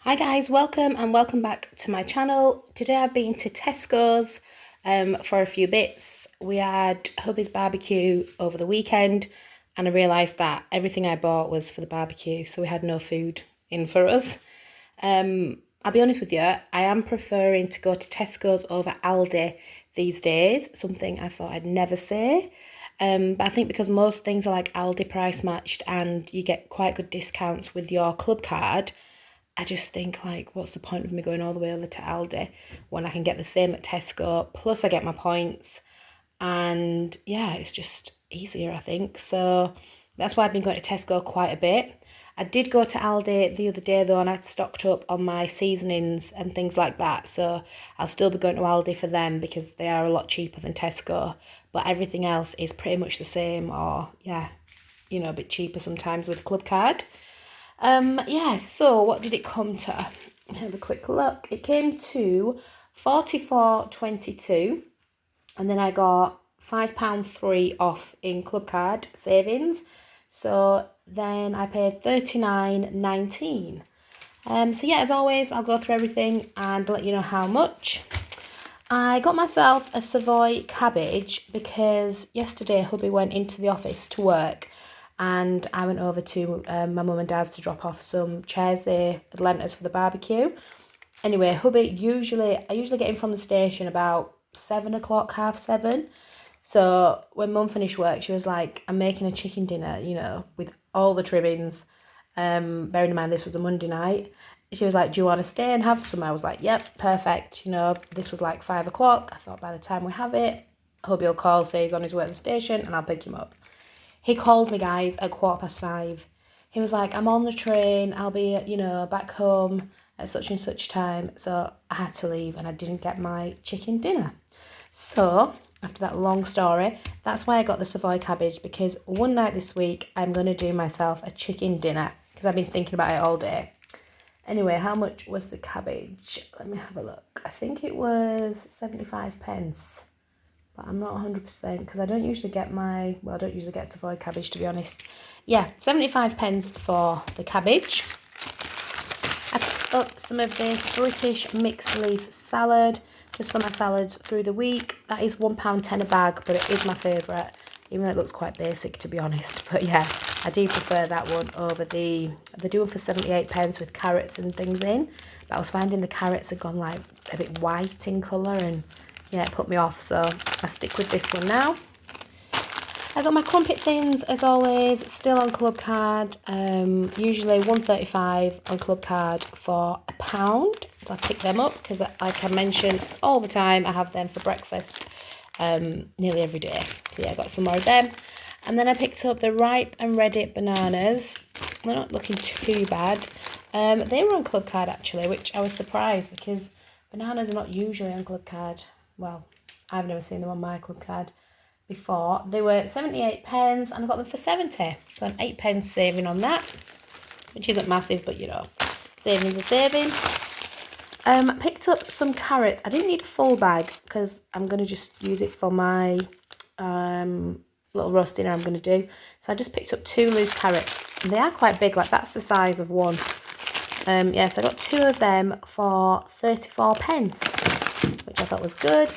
Hi guys, welcome back to my channel. Today I've been to Tesco's for a few bits. We had hubby's barbecue over the weekend and I realised that everything I bought was for the barbecue, so we had no food in for us. I'll be honest with you, I am preferring to go to Tesco's over Aldi these days, something I thought I'd never say. But I think because most things are like Aldi price matched and you get quite good discounts with your club card, I just think, like, what's the point of me going all the way over to Aldi when I can get the same at Tesco, plus I get my points, and yeah, it's just easier, I think. So that's why I've been going to Tesco quite a bit. I did go to Aldi the other day though, and I'd stocked up on my seasonings and things like that, so I'll still be going to Aldi for them because they are a lot cheaper than Tesco, but everything else is pretty much the same, or yeah, a bit cheaper sometimes with club card. Yeah, so what did it come to? Have a quick look. It came to 44.22, and then I got £5.3 off in club card savings. So then I paid 39.19. So yeah, as always, I'll go through everything and let you know how much. I got myself a Savoy cabbage because yesterday hubby went into the office to work and I went over to my mum and dad's to drop off some chairs they had lent us for the barbecue. Anyway, I usually get in from the station about 7 o'clock, 7:30. So when mum finished work, she was like, I'm making a chicken dinner, with all the trimmings. Bearing in mind this was a Monday night. She was like, do you want to stay and have some? I was like, yep, perfect. This was like 5 o'clock. I thought by the time we have it, hubby will call, say he's on his way to the station, and I'll pick him up. He called me, guys, at 5:15. He was like, I'm on the train. I'll be, back home at such and such time. So I had to leave and I didn't get my chicken dinner. So after that long story, that's why I got the Savoy cabbage, because one night this week I'm going to do myself a chicken dinner because I've been thinking about it all day. Anyway, how much was the cabbage? Let me have a look. I think it was 75 pence, but I'm not 100% because I don't usually get I don't usually get Savoy cabbage, to be honest. Yeah, 75 pence for the cabbage. I picked up some of this British mixed leaf salad just for my salads through the week. That is £1.10 a bag, but it is my favourite, even though it looks quite basic, to be honest. But yeah, I do prefer that one over they do one for 78 pence with carrots and things in. But I was finding the carrots had gone like a bit white in colour, and yeah, it put me off, so I stick with this one now. I got my crumpet thins, as always, still on club card. Usually £1.35 on club card for £1. So I picked them up because, like I mentioned all the time, I have them for breakfast nearly every day. So yeah, I got some more of them. And then I picked up the ripe and ready bananas. They're not looking too bad. They were on club card actually, which I was surprised because bananas are not usually on club card. Well, I've never seen them on my club card before. They were 78 pence and I got them for 70. So an 8 pence saving on that, which isn't massive, but saving's a saving. I picked up some carrots. I didn't need a full bag because I'm going to just use it for my little roast dinner I'm going to do. So I just picked up 2 loose carrots. And they are quite big, like that's the size of one. Yeah, so I got 2 of them for 34 pence, which I thought was good.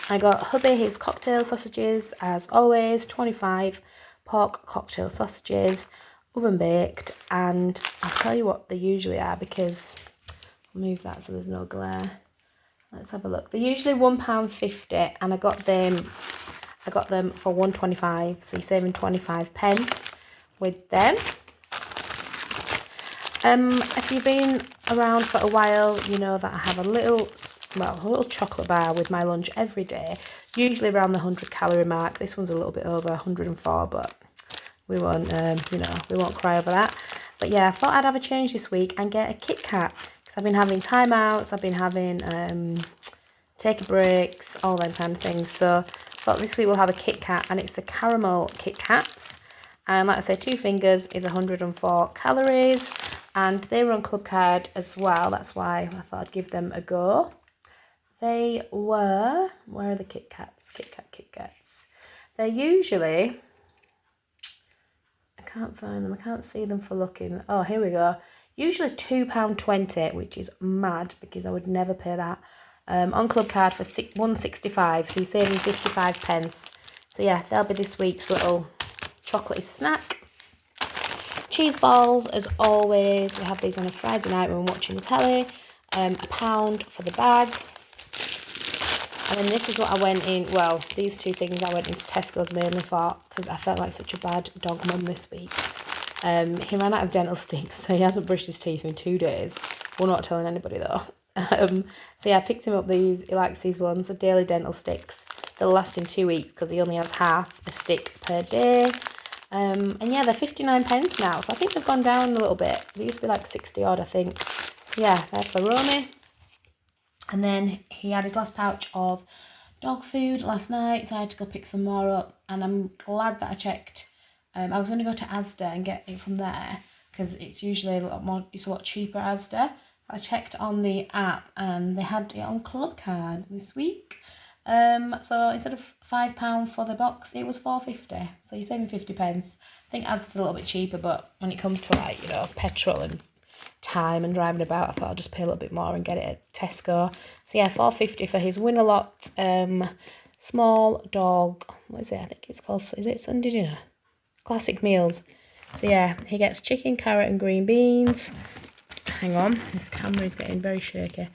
I got hubby his cocktail sausages, as always, 25 pork cocktail sausages, oven baked, and I'll tell you what they usually are because I'll move that so there's no glare. Let's have a look. They're usually £1.50 and I got them for £1.25, so you're saving 25 pence with them. If you've been around for a while, you know that I have a little chocolate bar with my lunch every day, usually around the 100-calorie mark. This one's a little bit over 104, but we won't, we won't cry over that. But yeah, I thought I'd have a change this week and get a Kit Kat because I've been having timeouts, I've been having take a breaks, all them kind of things. So I thought this week we'll have a Kit Kat, and it's the caramel Kit Kats. And like I say, 2 fingers is 104 calories. And they were on club card as well. That's why I thought I'd give them a go. They were, where are the Kit Kats? Kit Kats. They're usually, I can't find them. I can't see them for looking. Oh, here we go. usually £2.20, which is mad because I would never pay that. On club card for £1.65, so you're saving 55 pence. So yeah, that'll be this week's little chocolatey snack. Cheese balls, as always, we have these on a Friday night when we're watching the telly. £1 for the bag. And then this is what I went in, well, these two things I went into Tesco's mainly for, because I felt like such a bad dog mum this week. He ran out of dental sticks, so he hasn't brushed his teeth in 2 days. We're not telling anybody though. So yeah, I picked him up these, he likes these ones, the daily dental sticks. They'll last him 2 weeks because he only has half a stick per day. And yeah, they're 59 pence now, so I think they've gone down a little bit. They used to be like 60 odd, I think. So yeah, they're for Romy. And then he had his last pouch of dog food last night, so I had to go pick some more up. And I'm glad that I checked. I was going to go to Asda and get it from there because it's usually a lot cheaper at Asda. I checked on the app and they had it on club card this week. So instead of £5 for the box, it was £4.50. So you're saving 50 pence. I think Asda's a little bit cheaper, but when it comes to like, you know, petrol and time and driving about, I thought I'd just pay a little bit more and get it at Tesco. So yeah, £4.50 for his Win-A-Lot small dog, what is it? I think it's called, is it Sunday dinner? Classic meals. So yeah, he gets chicken, carrot and green beans. Hang on, this camera is getting very shaky.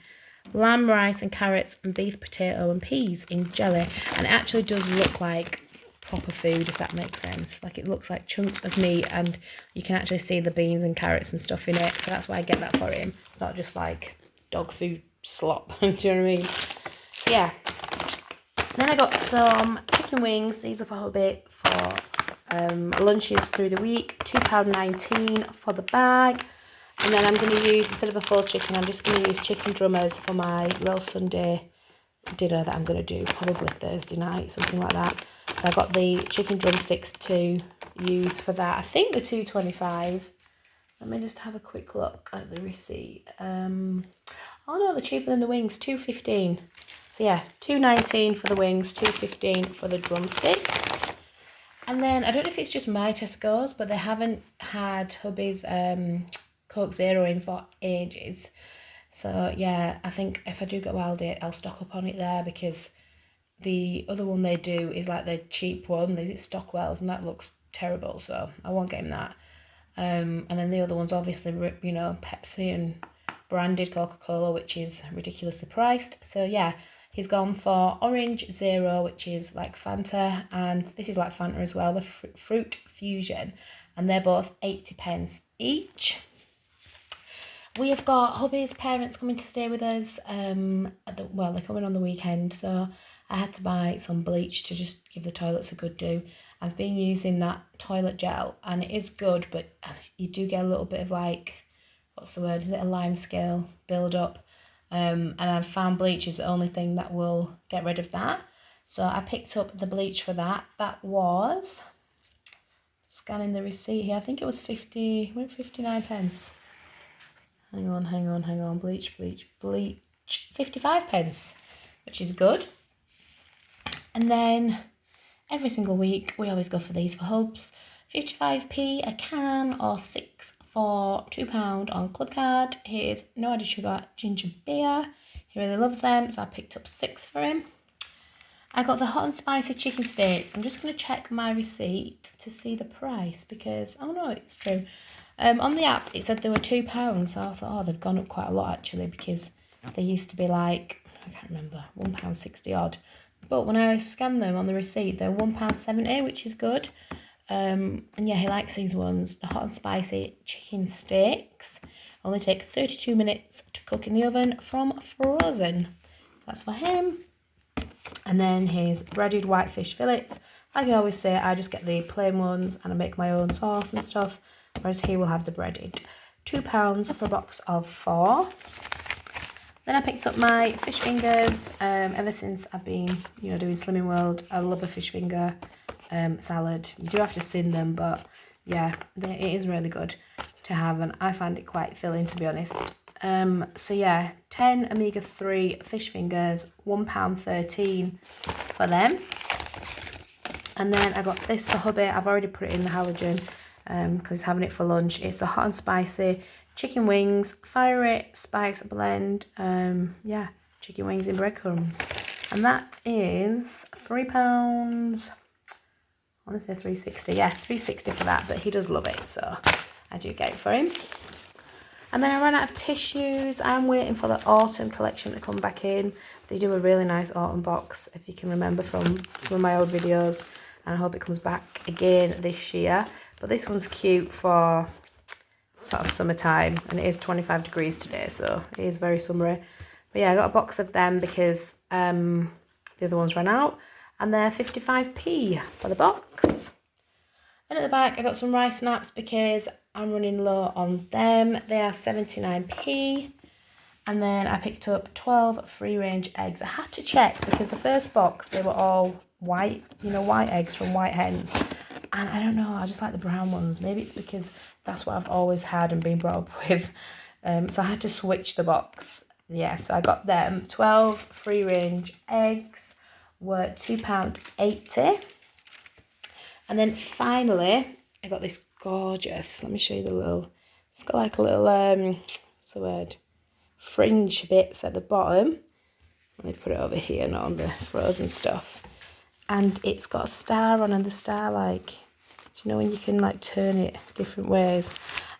Lamb, rice and carrots and beef, potato and peas in jelly. And it actually does look like proper food, if that makes sense. Like it looks like chunks of meat and you can actually see the beans and carrots and stuff in it. So that's why I get that for him. It's not just like dog food slop. Do you know what I mean? So yeah. Then I got some chicken wings. These are for hubby for lunches through the week. £2.19 for the bag. And then I'm going to use, instead of a full chicken, I'm just going to use chicken drummers for my little Sunday dinner that I'm going to do, probably Thursday night, something like that. So I got the chicken drumsticks to use for that. I think they're £2.25. Let me just have a quick look at the receipt. Oh no, they're cheaper than the wings, £2.15. So yeah, £2.19 for the wings, £2.15 for the drumsticks. And then, I don't know if it's just my Tesco's, but they haven't had hubby's Coke Zero in for ages. So yeah, I think if I do go to ALDI, I'll stock up on it there because the other one they do is like the cheap one. Is it Stockwell's? And that looks terrible, so I won't get him that. And then the other one's obviously, you know, Pepsi and branded Coca-Cola, which is ridiculously priced. So yeah, he's gone for Orange Zero, which is like Fanta, and this is like Fanta as well, the Fruit Fusion, and they're both 80 pence each. We have got hubby's parents coming to stay with us. Well, they're coming on the weekend, so I had to buy some bleach to just give the toilets a good do. I've been using that toilet gel, and it is good, but you do get a little bit of like, what's the word? Is it a lime scale build up? And I've found bleach is the only thing that will get rid of that. So I picked up the bleach for that. That was, scanning the receipt here, I think it was 59 pence. Hang on, bleach, 55 pence, which is good. And then every single week, we always go for these for hubs. 55p a can or 6 for £2 on club card. Here's no added sugar ginger beer. He really loves them, so I picked up 6 for him. I got the hot and spicy chicken steaks. I'm just going to check my receipt to see the price because, oh no, it's true. On the app, it said they were £2, so I thought, oh, they've gone up quite a lot actually because they used to be like, I can't remember, £1.60 odd. But when I scanned them on the receipt, they're £1.70, which is good. And yeah, he likes these ones. The hot and spicy chicken steaks only take 32 minutes to cook in the oven from frozen. That's for him. And then his breaded whitefish fillets. Like I always say, I just get the plain ones and I make my own sauce and stuff, whereas he will have the breaded. £2 for a box of 4. Then I picked up my fish fingers. Ever since I've been, you know, doing Slimming World, I love a fish finger salad. You do have to sin them, but yeah, it is really good to have, and I find it quite filling, to be honest. So yeah, 10 omega-3 fish fingers, £1.13 for them. And then I got this for hubby. I've already put it in the halogen because he's having it for lunch. It's the hot and spicy chicken wings, fiery spice blend. Yeah, chicken wings in breadcrumbs. And that is £3. I want to say £3.60. Yeah, £3.60 for that, but he does love it, so I do get it for him. And then I ran out of tissues. I'm waiting for the autumn collection to come back in. They do a really nice autumn box, if you can remember from some of my old videos. And I hope it comes back again this year. But this one's cute for sort of summertime. And it is 25 degrees today, so it is very summery. But yeah, I got a box of them because the other ones ran out. And they're 55p for the box. And at the back, I got some rice snaps because I'm running low on them. They are 79p. And then I picked up 12 free-range eggs. I had to check because the first box, they were all white, you know, white eggs from white hens. And I don't know, I just like the brown ones. Maybe it's because that's what I've always had and been brought up with. So I had to switch the box. Yeah, so I got them. 12 free-range eggs were £2.80. And then finally, I got this gorgeous, let me show you the little, it's got like a little, what's the word, fringe bits at the bottom. Let me put it over here, not on the frozen stuff. And it's got a star on, and the star, like, do you know when you can like turn it different ways?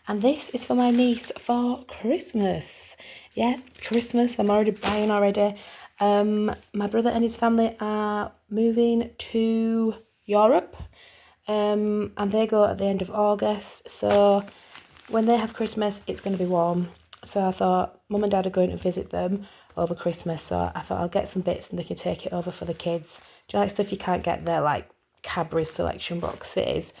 And this is for my niece for Christmas. Yeah, Christmas, I'm already buying already. My brother and his family are moving to Europe. And they go at the end of August, so when they have Christmas, it's going to be warm. So I thought Mum and Dad are going to visit them over Christmas, so I thought I'll get some bits and they can take it over for the kids. Do you like stuff you can't get there, like Cadbury's selection boxes,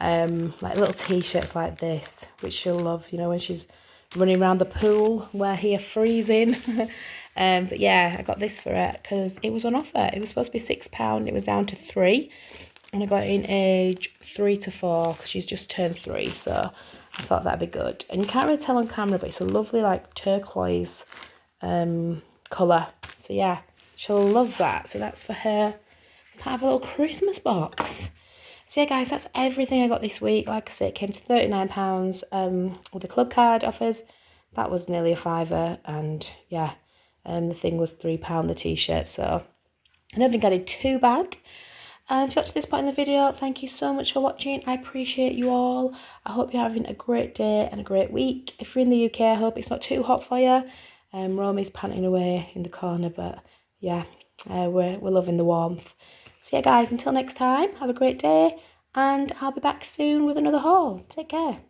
like little t-shirts like this, which she'll love, you know, when she's running around the pool where here freezing. But yeah, I got this for her because it was on offer. It was supposed to be £6, it was down to £3. And I got it in age 3 to 4 because she's just turned 3, so I thought that'd be good. And you can't really tell on camera, but it's a lovely like turquoise colour. So yeah, she'll love that. So that's for her. Part of a little Christmas box. So yeah, guys, that's everything I got this week. Like I said, it came to £39 with the club card offers. That was nearly a fiver, and yeah, the thing was £3, the t-shirt. So I don't think I did too bad. If you got to this point in the video, thank you so much for watching. I appreciate you all. I hope you're having a great day and a great week. If you're in the UK, I hope it's not too hot for you. Romy's panting away in the corner, but yeah, we're loving the warmth. So yeah, guys, until next time, have a great day, and I'll be back soon with another haul. Take care.